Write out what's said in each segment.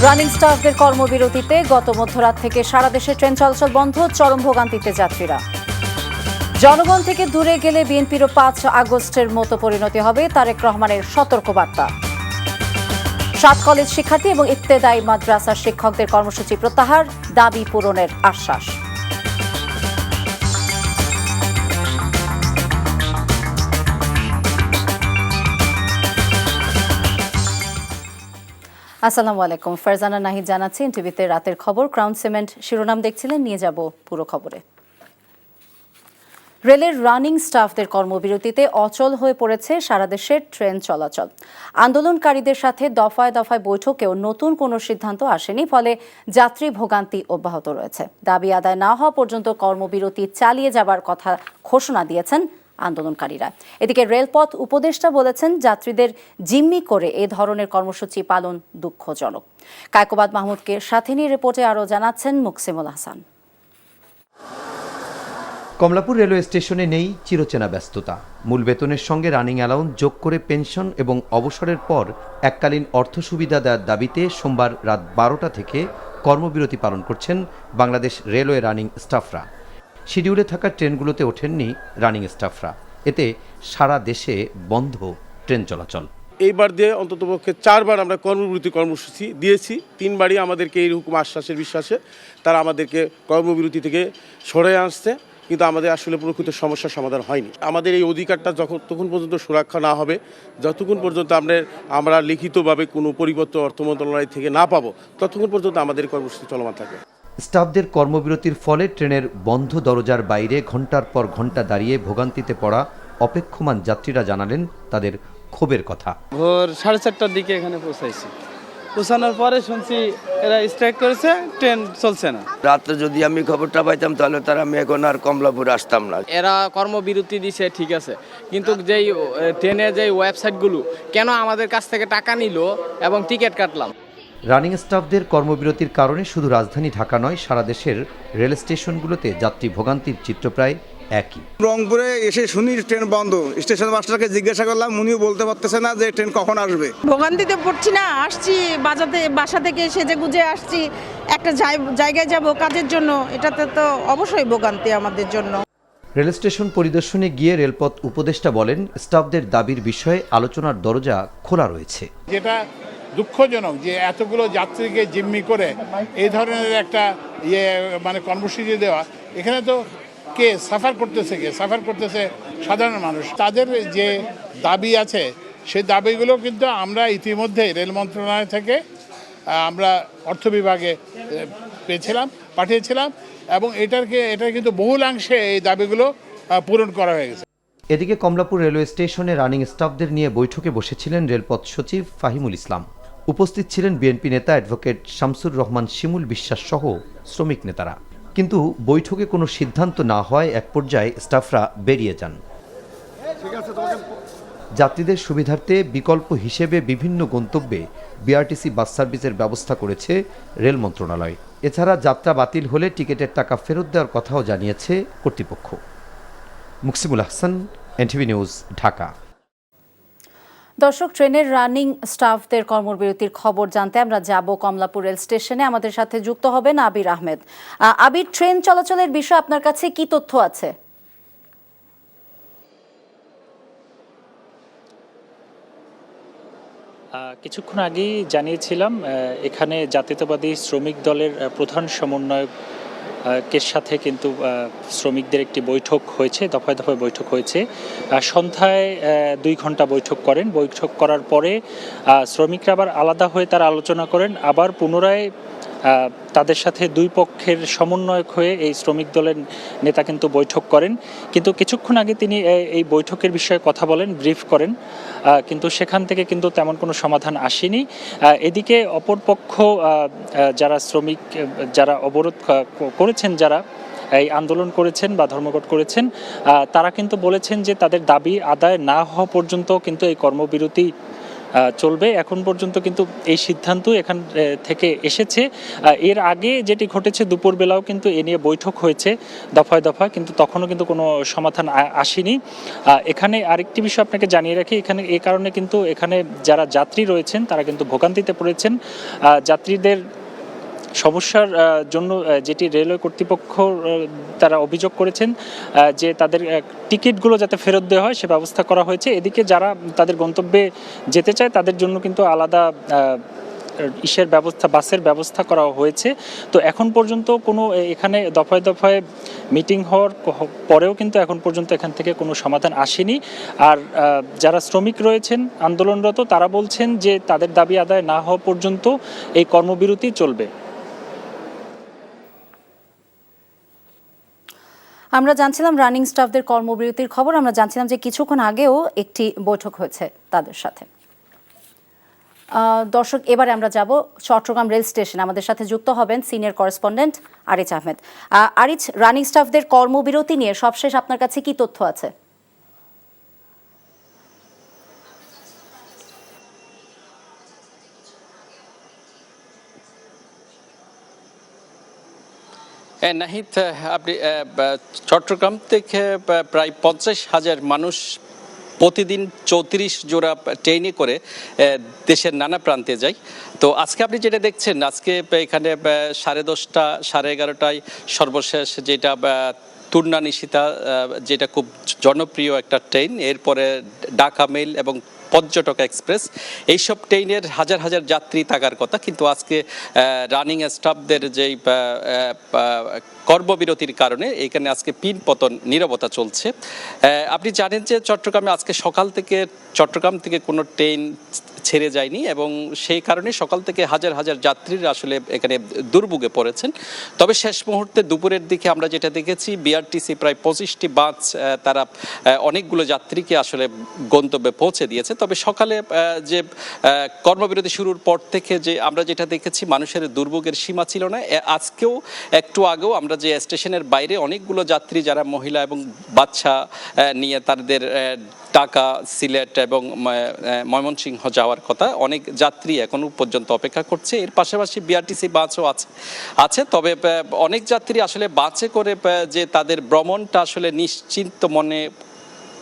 Running স্টাফদের কর্মবিরতিতে গত মধ্যরাত থেকে সারা দেশে ট্রেন চলাচল বন্ধ, চরম ভোগান্তিতে যাত্রীরা। জনগণ থেকে দূরে গেলে বিএনপিরও 5 আগস্টের মতো পরিণতি হবে, তারেক রহমানের সতর্কবার্তা। 7 কলেজ শিক্ষার্থী এবং ইবতেদায়ী মাদ্রাসার শিক্ষকদের কর্মসূচি প্রত্যাহার, দাবি পূরণের আশ্বাস। আসসালামু আলাইকুম, ফারজানা নাহিদ জানাচ্ছি টিভিতে রাতের খবর। ক্রাউন সিমেন্ট শিরোনাম দেখছিলেন, নিয়ে যাব পুরো খবরে। রেলের রানিং স্টাফদের কর্মবিরতিতে অচল হয়ে পড়েছে সারা দেশের ট্রেন চলাচল। আন্দোলনকারীদের সাথে দফায় দফায় বৈঠকেও নতুন কোনো সিদ্ধান্ত আসেনি, ফলে যাত্রী ভোগান্তি অব্যাহত রয়েছে। দাবি আদায় না হওয়া পর্যন্ত কর্মবিরতি চালিয়ে যাবার কথা ঘোষণা দিয়েছেন আন্দোলনকারীরা। এদিকে রেলপথ উপদেষ্টা বলেছেন, যাত্রীদের জিম্মি করে এ ধরনের কর্মসূচি পালন দুঃখজনক। কায়কোবাদ মাহমুদকে সাথে নিয়ে রিপোর্টে আরও জানাচ্ছেন মুকসিমুল হাসান। কমলাপুর রেলওয়ে স্টেশনে নেই চিরচেনা ব্যস্ততা। মূল বেতনের সঙ্গে রানিং অ্যালাউন্স যোগ করে পেনশন এবং অবসরের পর এককালীন অর্থ সুবিধা দেওয়ার দাবিতে সোমবার রাত 12টা থেকে কর্মবিরতি পালন করছেন বাংলাদেশ রেলওয়ে রানিং স্টাফরা। শিডিউলে থাকা ট্রেনগুলোতে ওঠেননি রানিং স্টাফরা। এতে সারা দেশে বন্ধ ট্রেন চলাচল। এইবার দিয়ে অন্ততপক্ষে 4 বার আমরা কর্মবিরতি কর্মসূচি দিয়েছি। 3 বারই আমাদেরকে এই রকম আশ্বাসের বিশ্বাসে তারা আমাদেরকে কর্মবিরতি থেকে সরে আসছে, কিন্তু আমাদের আসলে প্রকৃত সমস্যার সমাধান হয়নি। আমাদের এই অধিকারটা যতক্ষণ পর্যন্ত সুরক্ষা না হবে, যতক্ষণ পর্যন্ত আমরা লিখিতভাবে কোনো পরিবর্তন অর্থ মন্ত্রণালয় থেকে না পাবো, ততক্ষণ পর্যন্ত আমাদের কর্মসূচি চলমান থাকবে। স্টাফদের কর্মবিরতির ফলে ট্রেনের বন্ধ দরজার বাইরে ঘণ্টার পর ঘণ্টা দাঁড়িয়ে ভোগান্তিতে পড়া অপেক্ষমান যাত্রীরা জানালেন তাদের ক্ষোভের কথা। ভোর 4:30টার দিকে এখানে পৌঁছানোর পরে শুনছি এরা স্ট্রাইক করেছে, ট্রেন চলছে না। রাত্রে যদি আমি খবরটা পাইতাম তাহলে তার আমি এখন আর কমলাপুর আসতাম না। এরা কর্মবিরতি দিছে ঠিক আছে, কিন্তু যেই ট্রেনের যেই ওয়েবসাইটগুলো কেন আমাদের কাছ থেকে টাকা নিল এবং টিকিট কাটলাম। রানিং স্টাফদের কর্মবিরতির কারণে শুধু রাজধানী ঢাকা নয়, সারা দেশের রেল স্টেশনগুলোতে যাত্রী ভোগান্তির চিত্র প্রায় একই। রংপুরে এসে শুনি ট্রেন বন্ধ, স্টেশন মাস্টারকে জিজ্ঞাসা করলাম, উনিও বলতে পারতেছে না যে ট্রেন কখন আসবে। ভোগান্তিতে পড়ছি না, আসছি বাসা থেকে সেজে গুজে আসছি, একটা জায়গায় যাব কাজের জন্য, এটাতে তো অবশ্যই ভোগান্তি আমাদের জন্য। রেল স্টেশন পরিদর্শনে গিয়ে রেলপথ উপদেষ্টা বলেন, স্টাফদের দাবির বিষয়ে আলোচনার দরজা খোলা রয়েছে। যেটা দুঃখজনক যে এতগুলো যাত্রীকে জিম্মি করে এই ধরনের একটা কর্মসূচি দেওয়া, এখানে তো কে সাফার করতেছে সাধারণ মানুষ। তাদের যে দাবি আছে সেই দাবিগুলো কিন্তু আমরা ইতিমধ্যে রেল মন্ত্রণালয় থেকে আমরা অর্থ বিভাগে পাঠিয়েছিলাম এবং এটা কিন্তু বহুলাংশে এই দাবিগুলো পূরণ করা হয়ে গেছে। এদিকে কমলাপুর রেলওয়ে স্টেশনে রানিং স্টাফদের নিয়ে বৈঠকে বসেছিলেন রেলপথ সচিব ফাহিমুল ইসলাম। উপস্থিত ছিলেন বিএনপি নেতা অ্যাডভোকেট শামসুর রহমান শিমুল বিশ্বাস সহ শ্রমিক নেতারা। কিন্তু বৈঠকে কোনো সিদ্ধান্ত না হওয়ায় এক পর্যায়ে স্টাফরা বেরিয়ে যান। যাত্রীদের সুবিধার্থে বিকল্প হিসেবে বিভিন্ন গন্তব্যে বিআরটিসি বাস সার্ভিসের ব্যবস্থা করেছে রেল মন্ত্রণালয়। এছাড়া যাত্রা বাতিল হলে টিকিটের টাকা ফেরত দেওয়ার কথাও জানিয়েছে কর্তৃপক্ষ। Muksimul Hasan, NTV news, Dhaka. দর্শক, ট্রেনের রানিং স্টাফদের কর্মবিরতির খবর জানতে আমরা যাব কমলাপুর রেল স্টেশনে। আমাদের সাথে যুক্ত হবেন আবির আহমেদ। আবির, ট্রেন চলাচলের বিষয়ে আপনার কাছে কি তথ্য আছে? কিছুক্ষণ আগেই জানিয়েছিলাম এখানে জাতীয়তাবাদী শ্রমিক দলের প্রধান সমন্বয়কের সাথে কিন্তু শ্রমিকদের একটি বৈঠক হয়েছে, দফায় দফায় বৈঠক হয়েছে। সন্ধ্যায় 2 ঘন্টা বৈঠক করেন। বৈঠক করার পরে শ্রমিকরা আবার আলাদা হয়ে তারা আলোচনা করেন, আবার পুনরায় তাদের সাথে 2 পক্ষের সমন্বয়ক হয়ে এই শ্রমিক দলের নেতা কিন্তু বৈঠক করেন। কিন্তু কিছুক্ষণ আগে তিনি এই বৈঠকের বিষয়ে কথা বলেন, ব্রিফ করেন, কিন্তু সেখান থেকে কিন্তু তেমন কোনো সমাধান আসেনি। এদিকে অপরপক্ষ যারা অবরোধ করেছেন, যারা এই আন্দোলন করেছেন বা ধর্মঘট করেছেন, তারা কিন্তু বলেছেন যে তাদের দাবি আদায় না হওয়া পর্যন্ত কিন্তু এই কর্মবিরতি চলবে। এখন পর্যন্ত কিন্তু এই সিদ্ধান্ত এখান থেকে এসেছে। এর আগে যেটি ঘটেছে দুপুরবেলাও কিন্তু এ নিয়ে বৈঠক হয়েছে দফায় দফায়, কিন্তু তখনও কিন্তু কোনো সমাধান আসেনি। এখানে আরেকটি বিষয় আপনাকে জানিয়ে রাখি, এখানে এই কারণে কিন্তু এখানে যারা যাত্রী রয়েছেন তারা কিন্তু ভোগান্তিতে পড়েছেন। যাত্রীদের সমস্যার জন্য যেটি রেলওয়ে কর্তৃপক্ষ তারা অভিযোগ করেছেন যে তাদের টিকিটগুলো যাতে ফেরত দেওয়া হয় সে ব্যবস্থা করা হয়েছে। এদিকে যারা তাদের গন্তব্যে যেতে চায় তাদের জন্য কিন্তু আলাদা বাসের ব্যবস্থা করা হয়েছে। তো এখন পর্যন্ত কোনো এখানে দফায় দফায় মিটিং হওয়ার পরেও কিন্তু এখন পর্যন্ত এখান থেকে কোনো সমাধান আসেনি। আর যারা শ্রমিক রয়েছেন আন্দোলনরত তারা বলছেন যে তাদের দাবি আদায় না হওয়া পর্যন্ত এই কর্মবিরতি চলবে। আমরা জানছিলাম রানিং স্টাফদের কর্মবিরতির খবর। আমরা জানছিলাম যে কিছুক্ষণ আগেও একটি বৈঠক হয়েছে তাদের সাথে। দর্শক, এবারে আমরা যাব চট্টগ্রাম রেল স্টেশন। আমাদের সাথে যুক্ত হবেন সিনিয়র করেসপন্ডেন্ট আরিচ আহমেদ। আরিচ, রানিং স্টাফদের কর্মবিরতি নিয়ে সবশেষ আপনার কাছে কি তথ্য আছে? নাহিদ, আপনি চট্টগ্রাম থেকে প্রায় 50,000 মানুষ প্রতিদিন 34 জোড়া ট্রেনে করে দেশের নানা প্রান্তে যায়। তো আজকে আপনি যেটা দেখছেন, আজকে এখানে 10:30 11:30টায় সর্বশেষ যেটা তুর্না নিশিতা, যেটা খুব জনপ্রিয় একটা ট্রেন, এরপরে ঢাকা মেল এবং পর্যটক এক্সপ্রেস, এইসব ট্রেনের হাজার হাজার যাত্রী থাকার কথা, কিন্তু আজকে রানিং স্টাফদের যেই কর্মবিরতির কারণে এখানে আজকে পিনপতন নীরবতা চলছে। আপনি জানেন যে চট্টগ্রামে আজকে সকাল থেকে চট্টগ্রাম থেকে কোনো ট্রেন ছেড়ে যায়নি এবং সেই কারণে সকাল থেকে হাজার হাজার যাত্রীরা আসলে এখানে দুর্ভোগে পড়েছেন। তবে শেষ মুহূর্তে দুপুরের দিকে আমরা যেটা দেখেছি, বিআরটিসি প্রায় 25টি বাস তারা অনেকগুলো যাত্রীকে আসলে গন্তব্যে পৌঁছে দিয়েছে। তবে সকালে যে কর্মবিরতি শুরুর পর থেকে যে আমরা যেটা দেখেছি, মানুষের দুর্ভোগের সীমা ছিল না। আজকেও একটু আগেও আমরা যে স্টেশনের বাইরে অনেকগুলো যাত্রী যারা মহিলা এবং বাচ্চা নিয়ে তাদের ঢাকা, সিলেট এবং ময়মনসিংহ যাওয়ার কথা, অনেক যাত্রী এখনো পর্যন্ত অপেক্ষা করছে। এর পাশাপাশি বিআরটিসি বাসও আছে। তবে অনেক যাত্রী আসলে বাসে করে যে তাদের ভ্রমণটা আসলে নিশ্চিন্ত মনে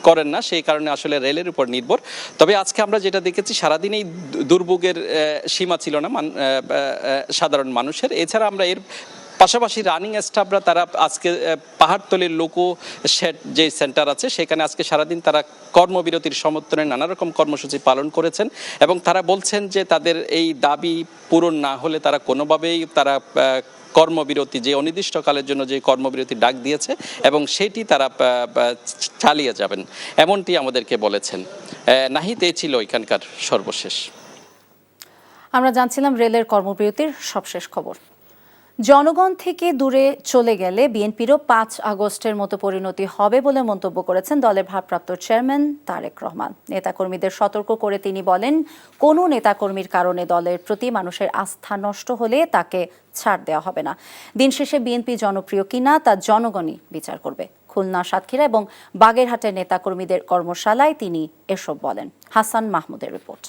করেন না, সেই কারণে আসলে রেলের উপর নির্ভর। তবে আজকে আমরা যেটা দেখেছি, সারাদিনেই দুর্ভোগের সীমা ছিল না সাধারণ মানুষের। এছাড়া আমরা এর পাশাপাশি রানিং স্টাফরা তারা আজকে পাহাড়তলির লোকো শেড যে সেন্টার আছে সেখানে আজকে সারাদিন তারা কর্মবিরতির সমর্থনে নানা রকম কর্মসূচি পালন করেছেন এবং তারা বলছেন যে তাদের এই দাবি পূরণ না হলে তারা কোনোভাবেই তারা কর্মবিরতি, যে অনির্দিষ্টকালের জন্য যে কর্মবিরতি ডাক দিয়েছে এবং সেটি তারা চালিয়ে যাবেন, এমনটি আমাদেরকে বলেছেন। নাহিদ, এই ছিল এখানকার সর্বশেষ। আমরা জানছিলাম রেলের কর্মবিরতির সবশেষ খবর। জনগণ থেকে দূরে চলে গেলে বিএনপিরও 5 আগস্টের মতো পরিণতি হবে বলে মন্তব্য করেছেন দলের ভারপ্রাপ্ত চেয়ারম্যান তারেক রহমান। নেতাকর্মীদের সতর্ক করে তিনি বলেন, কোনো নেতাকর্মীর কারণে দলের প্রতি মানুষের আস্থা নষ্ট হলে তাকে ছাড় দেওয়া হবে না। দিন শেষে বিএনপি জনপ্রিয় কিনা তা জনগণই বিচার করবে। খুলনা, সাতক্ষীরা এবং বাগেরহাটের নেতাকর্মীদের কর্মশালায় তিনি এসব বলেন। হাসান মাহমুদের রিপোর্ট।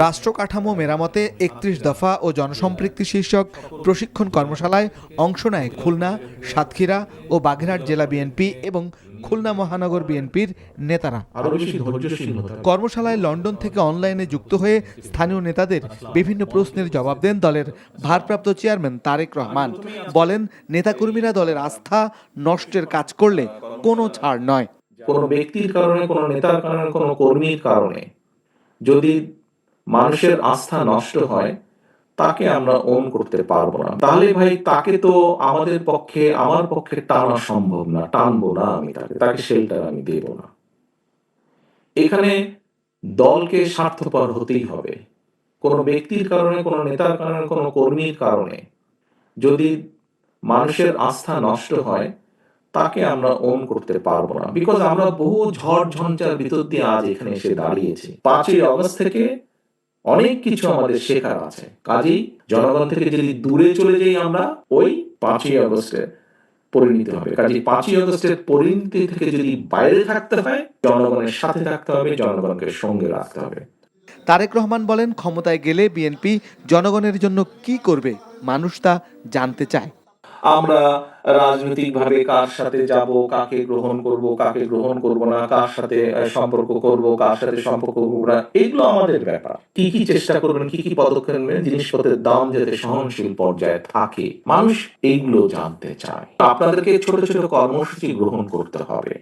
রাষ্ট্র কাঠামো মেরামতে 31 দফা ও জনসম্পৃক্তি শীর্ষক প্রশিক্ষণ কর্মশালায় অংশ নেয় খুলনা, সাতক্ষীরা ও বাগেরহাট জেলা বিএনপি এবং খুলনা মহানগর বিএনপির নেতারা। কর্মশালায় লন্ডন থেকে অনলাইনে যুক্ত হয়ে স্থানীয় নেতাদের বিভিন্ন প্রশ্নের জবাব দেন দলের ভারপ্রাপ্ত চেয়ারম্যান তারেক রহমান। বলেন, নেতাকর্মীরা দলের আস্থা নষ্টের কাজ করলে কোনো ছাড় নয়। কোনো ব্যক্তির কারণে, কোনো নেতার কারণে, কোনো কর্মীর কারণে যদি মানুষের আস্থা নষ্ট হয় তাকে আমরা ওন করতে পারবো না। তাহলে ভাই তাকে তো আমার পক্ষে টানা সম্ভব না, টানবো না আমি তাকে শেল্টার আমি দেব না। এখানে দলকে স্বার্থপর হতেই হবে। কোনো ব্যক্তির কারণে, কোনো নেতার কারণে, কোনো কর্মীর কারণে যদি মানুষের আস্থা নষ্ট হয় তাকে আমরা ওন করতে পারবো না। বিকজ আমরা বহু ঝড় ঝঞ্ঝার ভিতর দিয়ে আজ এখানে এসে দাঁড়িয়েছি। 5ই আগস্ট থেকে অনেক কিছু আমাদের শেখার আছে। কাজেই জনগণ থেকে যদি দূরে চলে যাই আমরা, ওই 5ই আগস্টে পরিণতি হবে। কাজে 5ই আগস্টের পরিণতি থেকে যদি বাইরে থাকতে হয়, জনগণের সাথে থাকতে হবে, জনগণকে সঙ্গে রাখতে হবে। তারেক রহমান বলেন, ক্ষমতায় গেলে বিএনপি জনগণের জন্য কি করবে মানুষ তা জানতে চায়। আমরা রাজনৈতিকভাবে কার সাথে যাব, কাকে গ্রহণ করব, কাকে গ্রহণ করব না, কার সাথে সম্পর্ক করব, কার সাথে সম্পর্ক করব না, এগুলো আমাদের ব্যাপার। কি কি চেষ্টা করবেন, কি কি পদক্ষেপ নেবেন, জিনিসপত্রের দাম যাতে সহনশীল পর্যায়ে থাকে, মানুষ এইগুলো জানতে চায়। আপনাদেরকে ছোট ছোট কর্মসূচি গ্রহণ করতে হবে।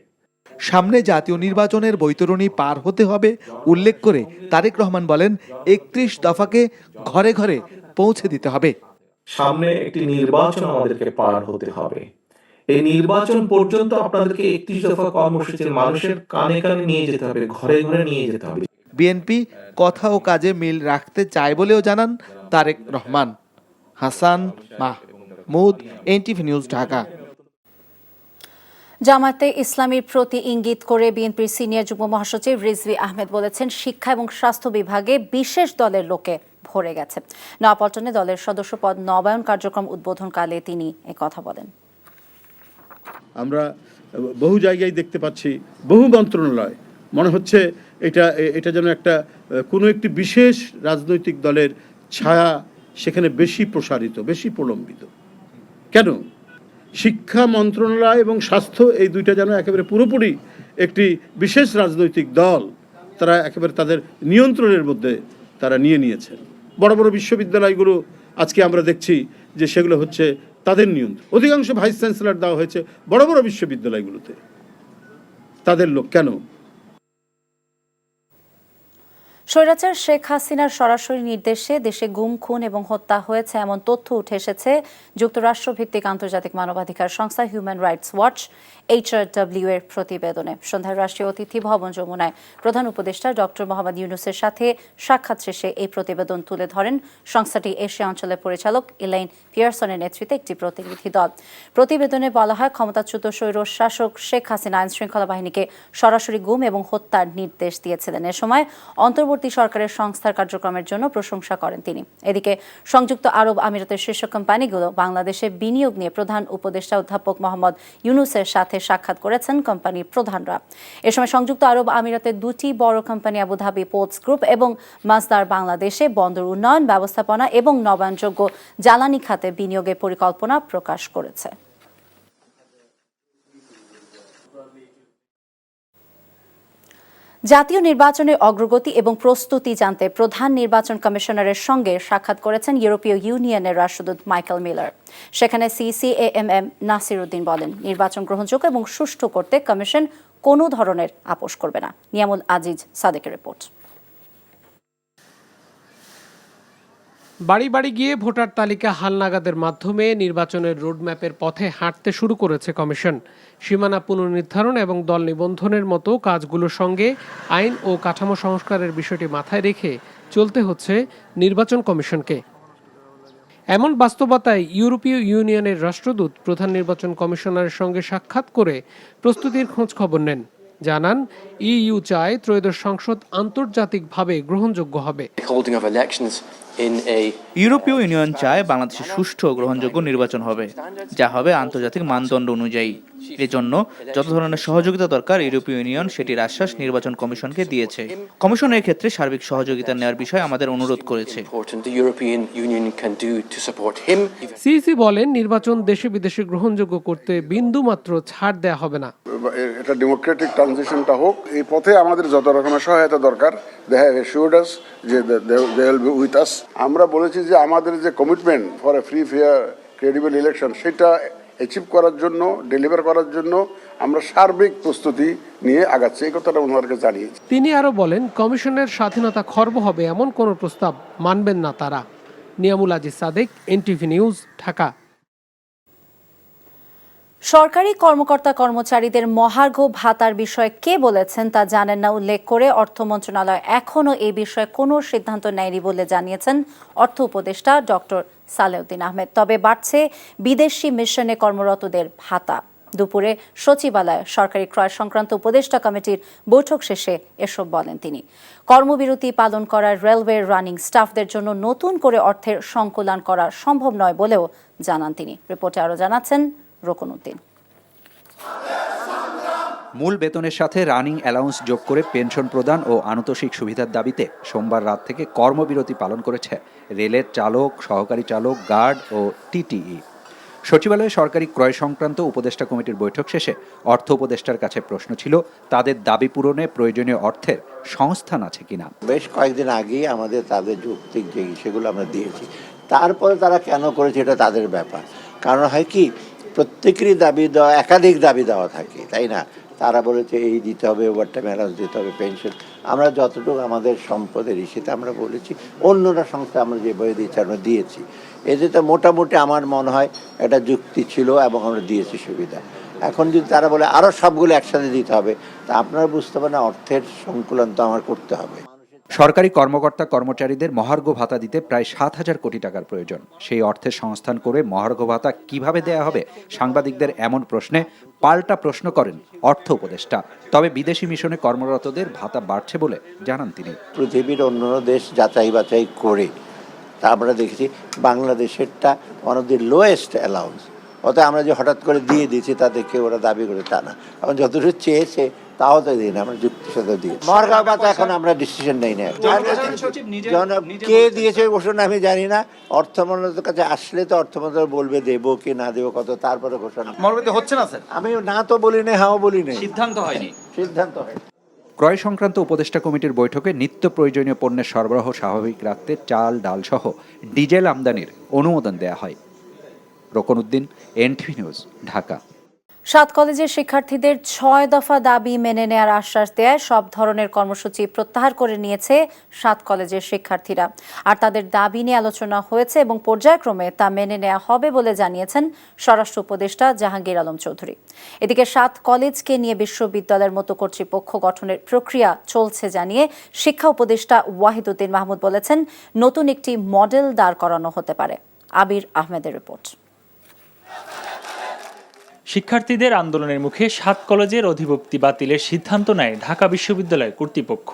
সামনে জাতীয় নির্বাচনের বৈতরণী পার হতে হবে উল্লেখ করে তারেক রহমান বলেন, 31 দফাকে ঘরে ঘরে পৌঁছে দিতে হবে। সামনে একটি নির্বাচন আমাদেরকে পার হতে হবে। এই নির্বাচন পর্যন্ত আপনাদেরকে 31 দফা কর্মসূচির মানুষের কানে কানে নিয়ে যেতে হবে, ঘরে ঘরে নিয়ে যেতে হবে। বিএনপি কথা ও কাজে মিল রাখতে চায় বলেও জানান তারেক রহমান। Hasan Mahmud, NTV news, Dhaka. জামায়াতে ইসলামীর প্রতি ইঙ্গিত করে বিএনপির সিনিয়র যুগ্ম মহাসচিব রিজভী আহমেদ বলেছেন, শিক্ষা এবং স্বাস্থ্য বিভাগে বিশেষ দলের লোকে ভরে গেছে। নয়াপল্টনে দলের সদস্যপদ নবায়ন কার্যক্রম উদ্বোধনকালে তিনি একথা বলেন। আমরা বহু জায়গায় দেখতে পাচ্ছি, বহু মন্ত্রণালয়, মনে হচ্ছে এটা যেন একটা কোনো একটি বিশেষ রাজনৈতিক দলের ছায়া সেখানে বেশি প্রসারিত, বেশি প্রলম্বিত। কেন? শিক্ষা মন্ত্রণালয় এবং স্বাস্থ্য, এই দুইটা যেন একেবারে পুরোপুরি একটি বিশেষ রাজনৈতিক দল তারা একেবারে তাদের নিয়ন্ত্রণের মধ্যে তারা নিয়ে নিয়েছেন। বড় বড় বিশ্ববিদ্যালয়গুলো আজকে আমরা দেখছি যে সেগুলো হচ্ছে তাদের নিয়ন্ত্রণ। অধিকাংশ ভাইস চ্যান্সেলর দেওয়া হয়েছে বড় বড় বিশ্ববিদ্যালয়গুলোতে তাদের লোক। কেন? স্বৈরাচার শেখ হাসিনার সরাসরি নির্দেশে দেশে গুম, খুন এবং হত্যা হয়েছে এমন তথ্য উঠে এসেছে যুক্তরাষ্ট্রভিত্তিক আন্তর্জাতিক মানবাধিকার সংস্থা হিউম্যান রাইটস ওয়াচ HRW এর প্রতিবেদনে। সন্ধ্যায় রাষ্ট্রীয় অতিথি ভবন যমুনায় প্রধান উপদেষ্টা ডক্টর মোহাম্মদ ইউনূসের সাথে সাক্ষাৎ শেষে এই প্রতিবেদন তুলে ধরেন সংস্থাটি এশিয়া অঞ্চলের পরিচালক এলাইন পিয়ারসনের নেতৃত্বে একটি প্রতিনিধি দল। প্রতিবেদনে বলা হয়, ক্ষমতাচ্যুত স্বৈর শাসক শেখ হাসিনা আইন শৃঙ্খলা বাহিনীকে সরাসরি গুম এবং হত্যার নির্দেশ দিয়েছিলেন। এ সময় অন্তর্বর্তী সরকারের সংস্থার কার্যক্রমের জন্য প্রশংসা করেন তিনি। এদিকে সংযুক্ত আরব আমিরাতের শীর্ষ কোম্পানিগুলো বাংলাদেশে বিনিয়োগ নিয়ে প্রধান উপদেষ্টা অধ্যাপক মোহাম্মদ ইউনূসের সাথে সাক্ষাৎ করেছেন কোম্পানির প্রধানরা। এ সময় সংযুক্ত আরব আমিরাতের দুটি বড় কোম্পানি আবুধাবি পোর্টস গ্রুপ এবং মাজদার বাংলাদেশে বন্দর উন্নয়ন, ব্যবস্থাপনা এবং নবায়নযোগ্য জ্বালানি খাতে বিনিয়োগের পরিকল্পনা প্রকাশ করেছে। জাতীয় নির্বাচনের অগ্রগতি এবং প্রস্তুতি জানতে প্রধান নির্বাচন কমিশনারের সঙ্গে সাক্ষাৎ করেছেন ইউরোপীয় ইউনিয়নের রাষ্ট্রদূত মাইকেল মিলার। সেখানে CCAMM নাসির উদ্দিন বলেন, নির্বাচন গ্রহণযোগ্য এবং সুষ্ঠু করতে কমিশন কোনো ধরনের আপোষ করবে না। নিয়ামুল আজিজ সাদেকের রিপোর্ট। বাড়ি বাড়ি গিয়ে ভোটার তালিকা হালনাগাদের মাধ্যমে নির্বাচনের রোডম্যাপের পথে হাঁটতে শুরু করেছে কমিশন। সীমানা পুনর্নির্ধারণ এবং দল নিবন্ধনের মতো কাজগুলোর সঙ্গে আইন ও কাঠামো সংস্কারের বিষয়টি মাথায় রেখে চলতে হচ্ছে নির্বাচন কমিশনকে। এমন বাস্তবতায় ইউরোপীয় ইউনিয়নের রাষ্ট্রদূত প্রধান নির্বাচন কমিশনারের সঙ্গে সাক্ষাৎ করে প্রস্তুতির খোঁজ খবর নেন। জানান, EU চায় ত্রয়োদশ সংসদ আন্তর্জাতিকভাবে গ্রহণযোগ্য হবে। ইউরোপীয় ইউনিয়ন চায় বাংলাদেশে সুষ্ঠু ও গ্রহণযোগ্য নির্বাচন হবে, যা হবে আন্তর্জাতিক মানদণ্ড অনুযায়ী। এজন্য যত ধরনের সহযোগিতা দরকার ইউরোপীয় ইউনিয়ন সেটির আশ্বাস নির্বাচন কমিশনকে দিয়েছে। কমিশনের ক্ষেত্রে সার্বিক সহযোগিতা নেওয়ার বিষয়ে আমাদের অনুরোধ করেছে। সিইসি বলেন, নির্বাচন দেশে বিদেশে গ্রহণযোগ্য করতে বিন্দুমাত্র ছাড় দেয়া হবে না। এটা ডেমোক্রেটিক ট্রানজিশনটা হোক, এই পথে আমাদের যত রকমের সহায়তা দরকার দে হ্যাভ অ্যাসিউরড আস যে they will be with us. আমরা বলেছি যে আমাদের যে commitment for a free fair credible election সেটা অ্যাচিভ করার জন্য, ডেলিভার করার জন্য আমরা সার্বিক প্রস্তুতি নিয়ে আগাচ্ছি, এই কথাটা ওনাদেরকে জানিয়েছি। তিনি আরো বলেন, কমিশনের স্বাধীনতা খর্ব হবে এমন কোনো প্রস্তাব মানবেন না তারা। Niamul Aziz Sadek, NTV news, Dhaka. সরকারি কর্মকর্তা কর্মচারীদের মহার্ঘ ভাতার বিষয়ে কে বলেছেন তা জানেন না উল্লেখ করে অর্থ মন্ত্রণালয় এখনও এই বিষয়ে কোনো সিদ্ধান্ত নেয়নি বলে জানিয়েছেন অর্থ উপদেষ্টা ডক্টর সালেউদ্দিন আহমেদ। তবে বাড়ছে বিদেশি মিশনে কর্মরতদের ভাতা। দুপুরে সচিবালয়ে সরকারি ক্রয় সংক্রান্ত উপদেষ্টা কমিটির বৈঠক শেষে এসব বলেন তিনি। কর্মবিরতি পালন করা রেলওয়ের রানিং স্টাফদের জন্য নতুন করে অর্থের সংকলন করা সম্ভব নয় বলেও জানান তিনি। রিপোর্টে আরও জানাচ্ছেন রোকনউদ্দিন। মূল বেতনের সাথে রানিং অ্যালাউন্স যোগ করে পেনশন প্রদান ও আনুতোষিক সুবিধার দাবিতে সোমবার রাত থেকে কর্মবিরতি পালন করেছে রেলের চালক, সহকারী চালক, গার্ড ও টিটিই। সচিবালয়ে সরকারি ক্রয় সংক্রান্ত উপদেষ্টা কমিটির বৈঠক শেষে অর্থ উপদেষ্টার কাছে প্রশ্ন ছিল তাদের দাবি পূরণে প্রয়োজনীয় অর্থের সংস্থান আছে কিনা। বেশ কয়েকদিন আগেই আমাদের তাদের যৌক্তিক যে সেগুলো আমরা দিয়েছি, তারপরে তারা কেন করেছে এটা তাদের ব্যাপার। কারণ হয় কি, প্রত্যেকেরই দাবি দেওয়া, একাধিক দাবি দেওয়া থাকে, তাই না? তারা বলেছে এই দিতে হবে, ওভারটাইম অ্যালাউন্স দিতে হবে, পেনশন। আমরা যতটুকু আমাদের সম্পদের ইস্যুতে আমরা বলেছি, অন্যরা সংস্থা আমরা যেভাবে দিয়েছি আমরা দিয়েছি। এতে তো মোটামুটি আমার মনে হয় একটা যুক্তি ছিল এবং আমরা দিয়েছি সুবিধা। এখন যদি তারা বলে আরও সবগুলো একসাথে দিতে হবে, তা আপনারা বুঝতে পারেন অর্থের সংকুলন তো আমার করতে হবে। সরকারি কর্মকর্তা কর্মচারীদের মহার্ঘ ভাতা দিতে প্রায় 7,000 কোটি টাকার প্রয়োজন। সেই অর্থের সংস্থান করে মহার্ঘ ভাতা কিভাবে দেয়া হবে, সাংবাদিকদের এমন প্রশ্নে পাল্টা প্রশ্ন করেন অর্থ উপদেষ্টা। তবে বিদেশি মিশনে কর্মরতদের ভাতা বাড়ছে বলে জানান তিনি। পৃথিবীর অন্য দেশ যাচাই বাছাই করে তা আমরা দেখেছি বাংলাদেশেরটা one of the lowest allowance. অতএব আমরা যে হঠাৎ করে দিয়ে দিয়েছি তা দেখে ওরা দাবি করে তা না, এখন যতটুকু চেয়েছে তাও তো দিই না, আমরা যুক্তির সাথে দিয়েছি। মহার্ঘ ভাতা এখন আমরা ডিসিশন নেই না, কে দিয়েছে ঘোষণা আমি জানি না। অর্থ মন্ত্রণালয়ের কাছে আসলে তো অর্থ মন্ত্রণালয় বলবে দেবো কি না দেবো কত, তারপরে ঘোষণা হচ্ছে না স্যার। আমি না তো বলি না, হাও বলি না, সিদ্ধান্ত হয়নি। ক্রয় সংক্রান্ত উপদেষ্টা কমিটির বৈঠকে নিত্য প্রয়োজনীয় পণ্যের সরবরাহ স্বাভাবিক রাখতে চাল, ডাল সহ ডিজেল আমদানির অনুমোদন দেয়া হয়। Rokonuddin, NTV news, Dhaka. 7 কলেজের শিক্ষার্থীদের 6 দফা দাবি মেনে নেয়ার আশ্বাস দেয় সব ধরনের কর্মসূচি প্রত্যাহার করে নিয়েছে 7 কলেজের শিক্ষার্থীরা। আর তাদের দাবি নিয়ে আলোচনা হয়েছে এবং পর্যায়ক্রমে তা মেনে নেওয়া হবে বলে জানিয়েছেন স্বরাষ্ট্র উপদেষ্টা জাহাঙ্গীর আলম চৌধুরী। এদিকে 7 কলেজকে নিয়ে বিশ্ববিদ্যালয়ের মতো কর্তৃপক্ষ গঠনের প্রক্রিয়া চলছে জানিয়ে শিক্ষা উপদেষ্টা ওয়াহিদুদ্দিন মাহমুদ বলেছেন, নতুন একটি মডেল দাঁড় করানো হতে পারে। আবির আহমেদের রিপোর্ট। শিক্ষার্থীদের আন্দোলনের মুখে 7 কলেজের অধিভুক্তি বাতিলের সিদ্ধান্ত নেয় ঢাকা বিশ্ববিদ্যালয় কর্তৃপক্ষ।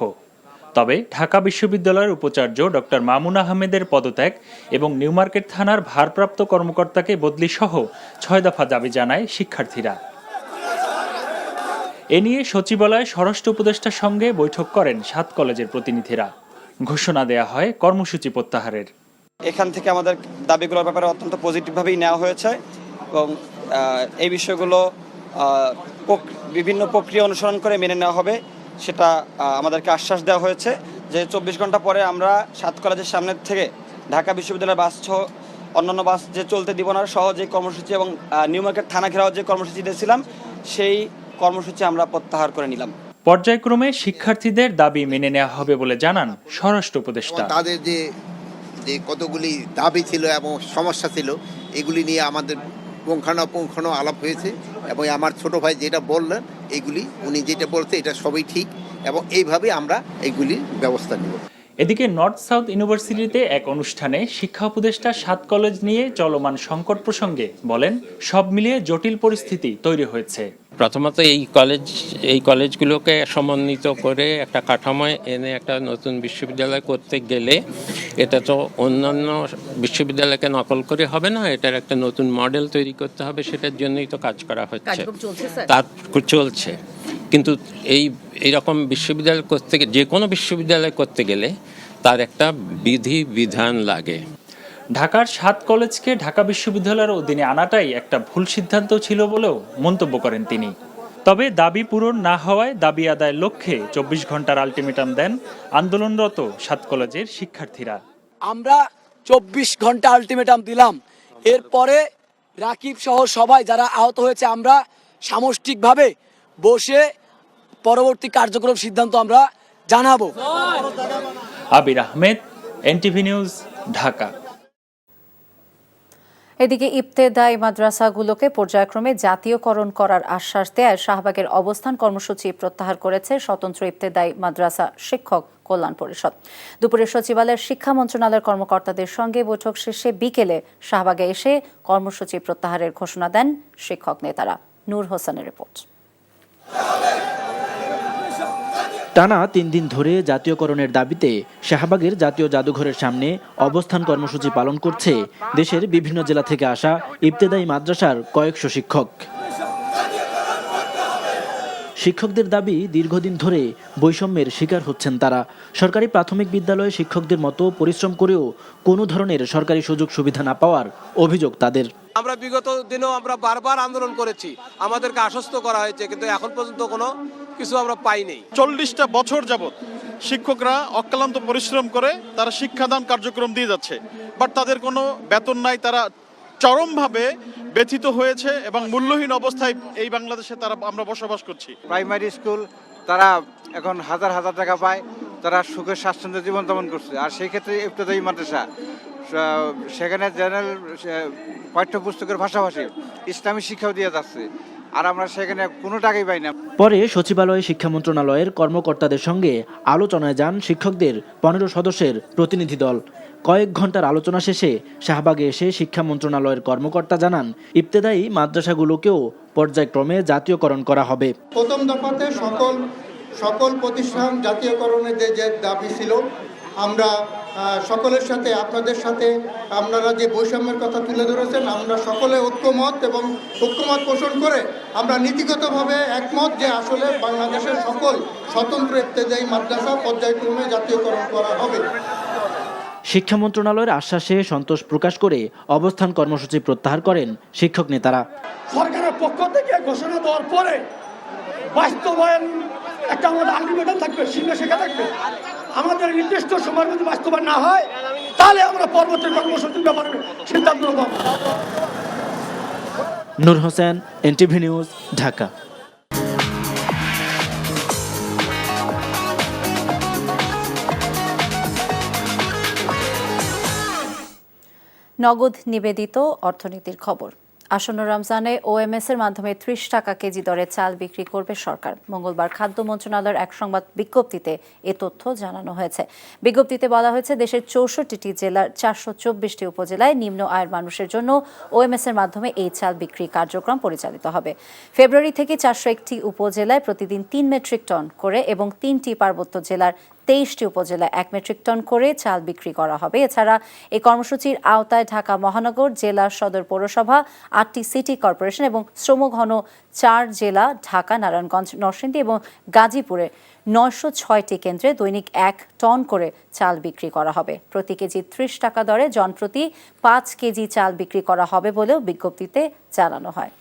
তবে ঢাকা বিশ্ববিদ্যালয়ের উপাচার্য ডক্টর মামুন আহমেদের পদত্যাগ এবং নিউমার্কেট থানার ভারপ্রাপ্ত কর্মকর্তাকে বদলি সহ 6 দফা দাবি জানায় শিক্ষার্থীরা। এ নিয়ে সচিবালয়ে স্বরাষ্ট্র উপদেষ্টার সঙ্গে বৈঠক করেন 7 কলেজের প্রতিনিধিরা। ঘোষণা দেয়া হয় কর্মসূচি প্রত্যাহারের। এখান থেকে আমাদের দাবিগুলোর ব্যাপারে অত্যন্ত পজিটিভভাবেই নেওয়া হয়েছে এবং এই বিষয়গুলো বিভিন্ন প্রক্রিয়া অনুসরণ করে মেনে নেওয়া হবে, সেটা আমাদেরকে আশ্বাস দেওয়া হয়েছে যে 24 ঘন্টা পরে আমরা 7 কলেজের সামনে থেকে ঢাকা বিশ্ববিদ্যালয়ের বাস সহ অন্যান্য বাস যে চলতে দিব না সহ যে কর্মসূচি এবং নিউ মার্কেট থানা ঘেরাও যে কর্মসূচি দিয়েছিলাম সেই কর্মসূচি আমরা প্রত্যাহার করে নিলাম। পর্যায়ক্রমে শিক্ষার্থীদের দাবি মেনে নেওয়া হবে বলে জানান স্বরাষ্ট্র উপদেষ্টা। তাদের যে কতগুলি দাবি ছিল এবং সমস্যা ছিল, এগুলি নিয়ে আমাদের পুঙ্খানুপুঙ্খান আলাপ হয়েছে এবং আমার ছোট ভাই যেটা বললেন এগুলি উনি যেটা বলছে এটা সবই ঠিক এবং এইভাবে আমরা এইগুলির ব্যবস্থা নেব। এদিকে নর্থ সাউথ ইউনিভার্সিটিতে এক অনুষ্ঠানে শিক্ষা উপদেষ্টা 7 কলেজ নিয়ে চলমান সংকট প্রসঙ্গে বলেন, সব মিলিয়ে জটিল পরিস্থিতি তৈরি হয়েছে। প্রথমত এই কলেজগুলোকে সমন্বিত করে একটা কাঠামোয় এনে একটা নতুন বিশ্ববিদ্যালয় করতে গেলে এটা তো অন্যান্য বিশ্ববিদ্যালয়কে নকল করে হবে না, এটার একটা নতুন মডেল তৈরি করতে হবে, সেটার জন্যই তো কাজ করা হচ্ছে, তার চলছে। কিন্তু এইরকম বিশ্ববিদ্যালয় করতে যে কোনো বিশ্ববিদ্যালয় করতে গেলে তার একটা বিধান লাগে। ঢাকার 7 কলেজকে ঢাকা বিশ্ববিদ্যালয়ের অধীনে আনাটাই একটা ভুল সিদ্ধান্ত ছিল বলেও মন্তব্য করেন তিনি। তবে দাবি পূরণ না হওয়ায় দাবি আদায়ের লক্ষ্যে 24 ঘন্টার আলটিমেটাম দেন আন্দোলনরত 7 কলেজের শিক্ষার্থীরা। আমরা 24 ঘন্টা আলটিমেটাম দিলাম, এরপরে রাকিব সহ সবাই যারা আহত হয়েছে আমরা সামষ্টিকভাবে বসে পরবর্তী কার্যক্রম সিদ্ধান্ত আমরা জানাবো। আবির আহমেদ, এনটিভি নিউজ, ঢাকা। এদিকে ইবতেদায়ী মাদ্রাসাগুলোকে পর্যায়ক্রমে জাতীয়করণ করার আশ্বাস দেয় শাহবাগের অবস্থান কর্মসূচি প্রত্যাহার করেছে স্বতন্ত্র ইবতেদায়ী মাদ্রাসা শিক্ষক কল্যাণ পরিষদ। দুপুরে সচিবালয়ের শিক্ষা মন্ত্রণালয়ের কর্মকর্তাদের সঙ্গে বৈঠক শেষে বিকেলে শাহবাগে এসে কর্মসূচি প্রত্যাহারের ঘোষণা দেন শিক্ষক নেতারা। নূর হোসেনের রিপোর্ট। টানা 3 দিন ধরে জাতীয়করণের দাবিতে শাহবাগের জাতীয় জাদুঘরের সামনে অবস্থান কর্মসূচি পালন করছে দেশের বিভিন্ন জেলা থেকে আসা ইবতেদায়ী মাদ্রাসার কয়েকশো শিক্ষক। শিক্ষকদের দাবি, দীর্ঘদিন ধরে বৈষম্যের শিকার হচ্ছেন তারা। সরকারি প্রাথমিক বিদ্যালয়ে শিক্ষকদের মতো পরিশ্রম করেও কোনো ধরনের সরকারি সুযোগ সুবিধা না পাওয়ার অভিযোগ তাদের। আমরা বিগত দিনেও আমরা বারবার আন্দোলন করেছি, আমাদেরকে আশ্বস্ত করা হয়েছে, কিন্তু এখন পর্যন্ত কোনো কিছু আমরা পাইনি। 40টা বছর যাবত শিক্ষকরা অক্লান্ত পরিশ্রম করে তারা শিক্ষাদান কার্যক্রম দিয়ে যাচ্ছে, বাট তাদের কোনো বেতন নাই। তারা চরমভাবে ব্যথিত হয়েছে এবং মূল্যহীন অবস্থায় এই বাংলাদেশে আমরা বসবাস করছি। প্রাইমারি স্কুল তারা এখন হাজার হাজার টাকা পায়, তারা সুখের স্বাচ্ছন্দ্য জীবনযাপন করছে। আর সেই ক্ষেত্রে ইবতেদায়ী মাদ্রাসা, সেখানে জেনারেল পাঠ্যপুস্তকের পাশাপাশি ইসলামী শিক্ষাও দিয়ে যাচ্ছে, আর আমরা সেখানে কোনো টাকাই পাই না। পরে সচিবালয়ে শিক্ষা মন্ত্রণালয়ের কর্মকর্তাদের সঙ্গে আলোচনায় যান শিক্ষকদের 15 সদস্যের প্রতিনিধি দল। কয়েক ঘন্টার আলোচনা শেষে শাহবাগে এসে শিক্ষা মন্ত্রণালয়ের কর্মকর্তা জানান, ইবতেদায়ী মাদ্রাসাগুলোকেও পর্যায়ক্রমে জাতীয়করণ করা হবে। প্রথম দফাতে সকল প্রতিষ্ঠান জাতীয়করণের যে দাবি ছিল, আমরা সকলের সাথে, আপনাদের সাথে আপনারা যে বৈষম্যের কথা তুলে ধরেছেন, আমরা সকলে ঐক্যমত পোষণ করে আমরা নীতিগতভাবে একমত যে আসলে বাংলাদেশের সকল স্বতন্ত্র ইবতেদায়ী মাদ্রাসা পর্যায়ক্রমে জাতীয়করণ করা হবে। শিক্ষা মন্ত্রণালয়ের আশ্বাসে সন্তোষ প্রকাশ করে অবস্থান কর্মসূচি প্রত্যাহার করেন শিক্ষক নেতারা। সরকারের পক্ষ থেকে ঘোষণা দেওয়ার পরে বাস্তবায়ন একটা আমাদের আলটিমেটাম থাকবে, সীমারেখা থাকবে। আমাদের নির্দিষ্ট সময়ের মধ্যে বাস্তবায়ন না হয়, তাহলে আমরা পরবর্তী কর্মসূচির ব্যাপারে সিদ্ধান্ত নেব। নূর হোসেন, এনটিভি নিউজ, ঢাকা। নগদ নিবেদিত অর্থনীতির খবর। আসন্ন রমজানে ওএমএস এর মাধ্যমে 30 টাকা কেজি দরে চাল বিক্রি করবে সরকার। মঙ্গলবার খাদ্য মন্ত্রণালয়ের এক সংবাদ বিজ্ঞপ্তিতে এ তথ্য জানানো হয়েছে। বিজ্ঞপ্তিতে বলা হয়েছে, দেশের 64টি জেলার 424টি উপজেলায় নিম্ন আয়ের মানুষের জন্য ওএমএস এর মাধ্যমে এই চাল বিক্রি কার্যক্রম পরিচালিত হবে। ফেব্রুয়ারি থেকে 401টি উপজেলায় প্রতিদিন 3 মেট্রিক টন করে এবং 3টি পার্বত্য জেলার 23টি উপজেলায় 1 মেট্রিক টন করে চাল বিক্রি করা হবে। এছাড়া এই কর্মসূচির আওতায় ঢাকা মহানগর, জেলা সদর পৌরসভা, 8টি সিটি কর্পোরেশন এবং শ্রমঘন 4 জেলা ঢাকা, নারায়ণগঞ্জ, নরসিংদী এবং গাজীপুরে 906টি কেন্দ্রে দৈনিক 1 টন করে চাল বিক্রি করা হবে। প্রতি কেজি 30 টাকা দরে জনপ্রতি 5 কেজি চাল বিক্রি করা হবে বলেও বিজ্ঞপ্তিতে জানানো হয়।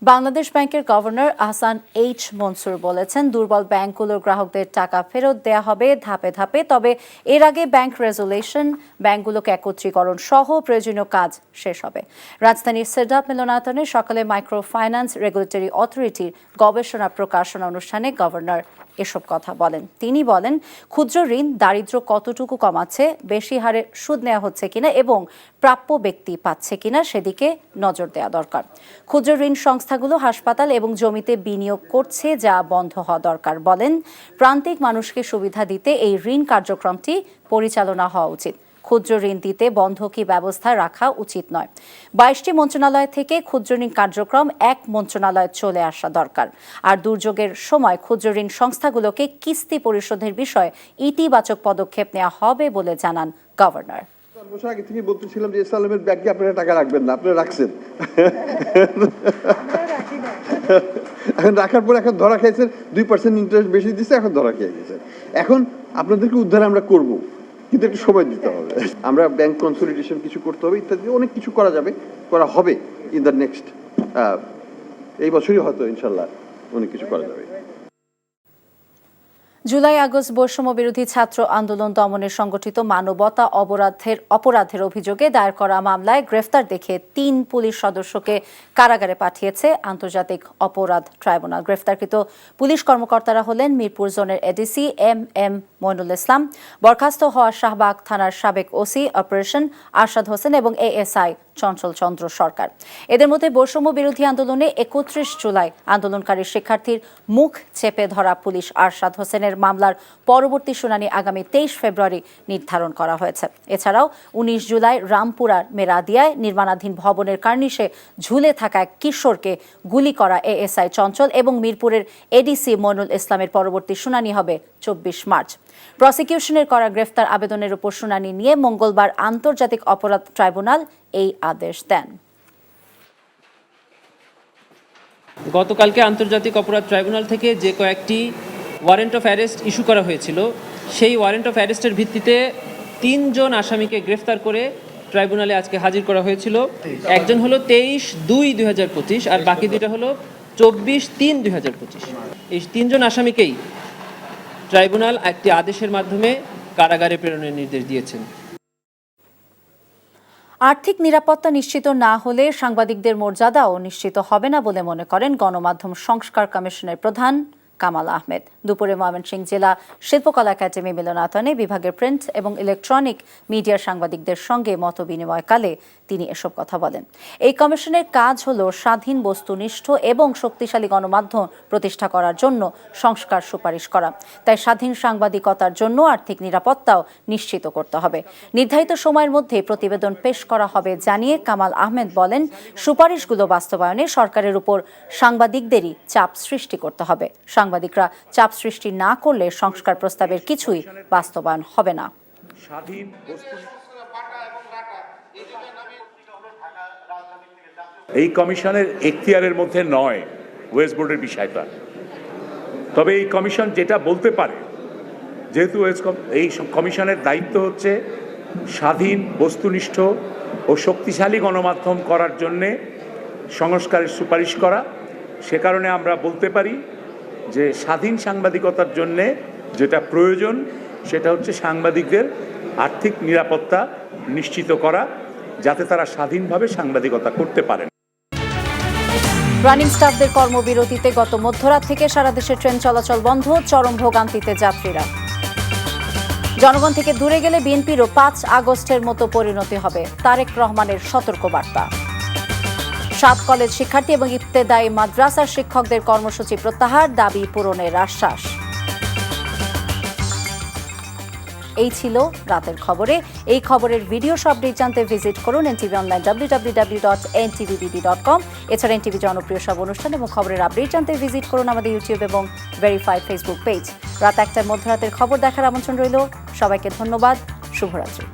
বাংলাদেশ ব্যাংকের গভর্নর আহসান এইচ মনসুর বলেছেন, দুর্বল ব্যাংকগুলোর গ্রাহকদের টাকা ফেরত দেয়া হবে ধাপে ধাপে। তবে এর আগে ব্যাংক রেজুলেশন, ব্যাংকগুলোকে একত্রীকরণ সহ প্রয়োজনীয় কাজ শেষ হবে। রাজধানীর সেডাপ মিলনায়তনে সকালে মাইক্রো ফাইন্যান্স রেগুলেটরি অথরিটির গবেষণা প্রকাশনা অনুষ্ঠানে গভর্নর এসব কথা বলেন। তিনি বলেন, ক্ষুদ্র ঋণ দারিদ্র্য কতটুকু কমাচ্ছে, বেশি হারে সুদ নেওয়া হচ্ছে কিনা এবং প্রাপ্য ব্যক্তি পাচ্ছে কিনা সেদিকে নজর দেওয়া দরকার। ক্ষুদ্র ঋণ সংস্থাগুলো হাসপাতাল এবং জমিতে বিনিয়োগ করছে, যা বন্ধ হওয়া দরকার। বলেন, প্রান্তিক মানুষকে সুবিধা দিতে এই ঋণ কার্যক্রমটি পরিচালনা হওয়া উচিত। ক্ষুদ্র ঋণ দিতে বন্ধকি ব্যবস্থা রাখা উচিত নয়। 22টি মন্ত্রণালয় থেকে ক্ষুদ্র ঋণ কার্যক্রম এক মন্ত্রণালয়ে চলে আসা দরকার। আর দুর্যোগের সময় ক্ষুদ্র ঋণ সংস্থাগুলোকে কিস্তি পরিশোধের বিষয়ে ইতিবাচক পদক্ষেপ নেওয়া হবে বলে জানান গভর্নর। আগে থেকে বলতেছিলাম যে ইসলামের ব্যাংকে আপনারা টাকা রাখবেন না, আপনারা রাখছেন। এখন রাখার পর এখন ধরা খেয়েছেন, 2% ইন্টারেস্ট বেশি দিচ্ছে, এখন ধরা খেয়ে গেছে। এখন আপনাদেরকে উদ্ধার আমরা করব, কিন্তু একটু সময় দিতে হবে। আমরা ব্যাংক কনসলিডেশন কিছু করতে হবে, ইত্যাদি অনেক কিছু করা যাবে, করা হবে ইন দ্য নেক্সট, এই বছরই হয়তো ইনশাল্লাহ অনেক কিছু করা যাবে। জুলাই আগস্ট বৈষম্য বিরোধী ছাত্র আন্দোলন দমনের সংগঠিত মানবতা অপরাধের অভিযোগে দায়ের করা মামলায় গ্রেফতার দেখে 3 পুলিশ সদস্যকে কারাগারে পাঠিয়েছে আন্তর্জাতিক অপরাধ ট্রাইব্যুনাল। গ্রেফতারকৃত পুলিশ কর্মকর্তারা হলেন মিরপুর জোনের এডিসি এম মইনুল ইসলাম, বরখাস্ত হওয়া শাহবাগ থানার সাবেক ওসি অপারেশন আরশাদ হোসেন এবং এএসআই চঞ্চল চন্দ্র সরকার। এদের মধ্যে বৈষম্য বিরোধী আন্দোলনে 31 জুলাই আন্দোলনকারী শিক্ষার্থীর মুখ চেপে ধরা পুলিশ আরশাদ হোসেনের মামলার পরবর্তী শুনানি আগামী 23 ফেব্রুয়ারি নির্ধারণ করা হয়েছে। এছাড়াও 19 জুলাই রামপুরার মেরাদিয়ায় নির্মাণাধীন ভবনের কার্নিশে ঝুলে থাকা এক কিশোরকে গুলি করা এএসআই চঞ্চল এবং মিরপুরের এডিসি মইনুল ইসলামের পরবর্তী শুনানি হবে 24 মার্চ। প্রসিকিউশনের করা গ্রেফতার আবেদনের উপর শুনানি নিয়ে মঙ্গলবার আন্তর্জাতিক অপরাধ ট্রাইব্যুনাল এই আদেশ দেন। গতকালকে আন্তর্জাতিক অপরাধ ট্রাইব্যুনাল থেকে যে কয়েকটি ওয়ারেন্ট অফ অ্যারেস্ট ইস্যু করা হয়েছিল, সেই ওয়ারেন্ট অফ অ্যারেস্টের ভিত্তিতে 3 জন আসামিকে গ্রেফতার করে ট্রাইব্যুনালে আজকে হাজির করা হয়েছিল। একজন হলো 23/2/2025 আর বাকি দুইটা হলো 24/3/2025। এই 3 জন আসামিকেই ট্রাইব্যুনাল একটি আদেশের মাধ্যমে কারাগারে প্রেরণের নির্দেশ দিয়েছেন। আর্থিক নিরাপত্তা নিশ্চিত না হলে সাংবাদিকদের মর্যাদাও নিশ্চিত হবে না বলে মনে করেন গণমাধ্যম সংস্কার কমিশনের প্রধান কামাল আহমেদ। দুপুরে ময়মনসিংহ জেলা শিল্পকলা একাডেমি মিলনায়তনে বিভাগের প্রিন্ট এবং ইলেকট্রনিক মিডিয়ার সাংবাদিকদের সঙ্গে মতবিনিময়কালে তিনি এসব কথা বলেন। এই কমিশনের কাজ হল স্বাধীন, বস্তুনিষ্ঠ এবং শক্তিশালী গণমাধ্যম প্রতিষ্ঠা করার জন্য সংস্কার সুপারিশ করা। তাই স্বাধীন সাংবাদিকতার জন্য আর্থিক নিরাপত্তাও নিশ্চিত করতে হবে। নির্ধারিত সময়ের মধ্যে প্রতিবেদন পেশ করা হবে জানিয়ে কামাল আহমেদ বলেন, সুপারিশগুলো বাস্তবায়নে সরকারের উপর সাংবাদিকদেরই চাপ সৃষ্টি করতে হবে। সাংবাদিকরা চাপ সৃষ্টি না করলে সংস্কার প্রস্তাবের কিছুই বাস্তবায়ন হবে না। এই কমিশনের এখতিয়ারের মধ্যে নয় ওয়েস্ট বোর্ডের বিষয়টা, তবে এই কমিশন যেটা বলতে পারে, যেহেতু এই কমিশনের দায়িত্ব হচ্ছে স্বাধীন, বস্তুনিষ্ঠ ও শক্তিশালী গণমাধ্যম করার জন্যে সংস্কারের সুপারিশ করা, সে কারণে আমরা বলতে পারি যে স্বাধীন সাংবাদিকতার জন্যে যেটা প্রয়োজন সেটা হচ্ছে সাংবাদিকদের আর্থিক নিরাপত্তা নিশ্চিত করা, যাতে তারা স্বাধীনভাবে সাংবাদিকতা করতে পারেন। রানিং স্টাফদের কর্মবিরতিতে গত মধ্যরাত থেকে সারা দেশে ট্রেন চলাচল বন্ধ, চরম ভোগান্তিতে যাত্রীরা। জনগণ থেকে দূরে গেলে বিএনপিরও 5 আগস্টের মতো পরিণতি হবে, তারেক রহমানের সতর্কবার্তা। 7 কলেজ শিক্ষার্থী এবং ইবতেদায়ী মাদ্রাসার শিক্ষকদের কর্মসূচি প্রত্যাহার, দাবি পূরণের আশ্বাস। এই ছিল রাতের খবরে। এই খবরের ভিডিও আপডেট জানতে ভিজিট করুন এনটিভি অনলাইন www.ntvbb.com। এছাড়া এনটিভি জনপ্রিয় সব অনুষ্ঠান এবং খবরের আপডেট জানতে ভিজিট করুন আমাদের ইউটিউব এবং ভেরিফাইড ফেসবুক পেজ। রাত 1টায় মধ্যরাতের খবর দেখার আমন্ত্রণ রইল। সবাইকে ধন্যবাদ। শুভরাত্রি।